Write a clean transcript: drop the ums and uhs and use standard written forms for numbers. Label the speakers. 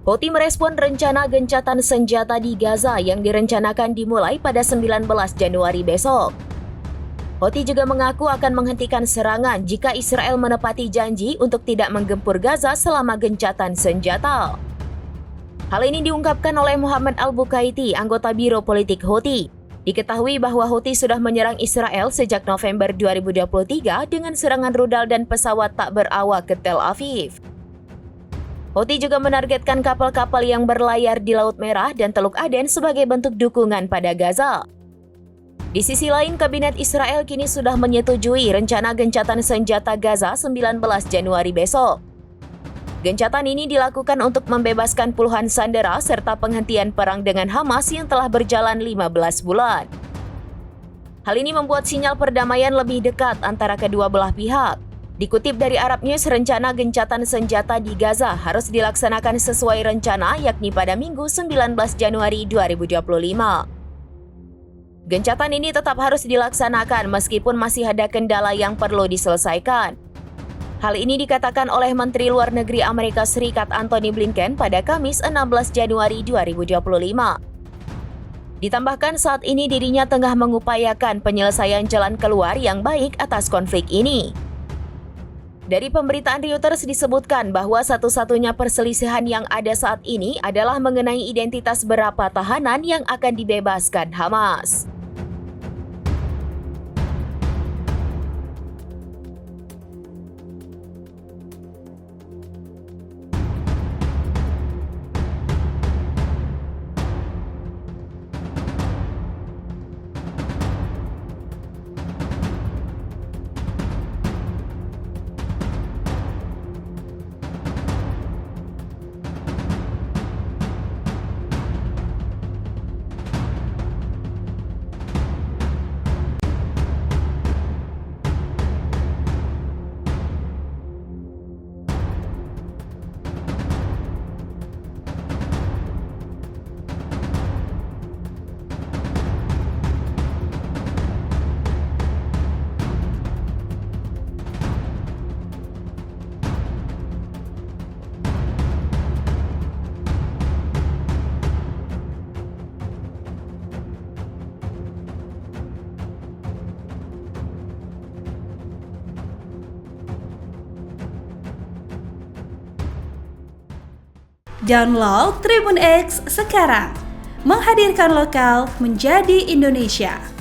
Speaker 1: Houthi merespon rencana gencatan senjata di Gaza yang direncanakan dimulai pada 19 Januari besok. Houthi juga mengaku akan menghentikan serangan jika Israel menepati janji untuk tidak menggempur Gaza selama gencatan senjata. Hal ini diungkapkan oleh Muhammad Al-Bukaiti, anggota Biro Politik Houthi. Diketahui bahwa Houthi sudah menyerang Israel sejak November 2023 dengan serangan rudal dan pesawat tak berawak ke Tel Aviv. Houthi juga menargetkan kapal-kapal yang berlayar di Laut Merah dan Teluk Aden sebagai bentuk dukungan pada Gaza. Di sisi lain, Kabinet Israel kini sudah menyetujui rencana gencatan senjata Gaza 19 Januari besok. Gencatan ini dilakukan untuk membebaskan puluhan sandera serta penghentian perang dengan Hamas yang telah berjalan 15 bulan. Hal ini membuat sinyal perdamaian lebih dekat antara kedua belah pihak. Dikutip dari Arab News, rencana gencatan senjata di Gaza harus dilaksanakan sesuai rencana yakni pada Minggu 19 Januari 2025. Gencatan ini tetap harus dilaksanakan meskipun masih ada kendala yang perlu diselesaikan. Hal ini dikatakan oleh Menteri Luar Negeri Amerika Serikat Antony Blinken pada Kamis 16 Januari 2025. Ditambahkan saat ini dirinya tengah mengupayakan penyelesaian jalan keluar yang baik atas konflik ini. Dari pemberitaan Reuters disebutkan bahwa satu-satunya perselisihan yang ada saat ini adalah mengenai identitas berapa tahanan yang akan dibebaskan Hamas.
Speaker 2: Download Tribun X sekarang, menghadirkan lokal menjadi Indonesia.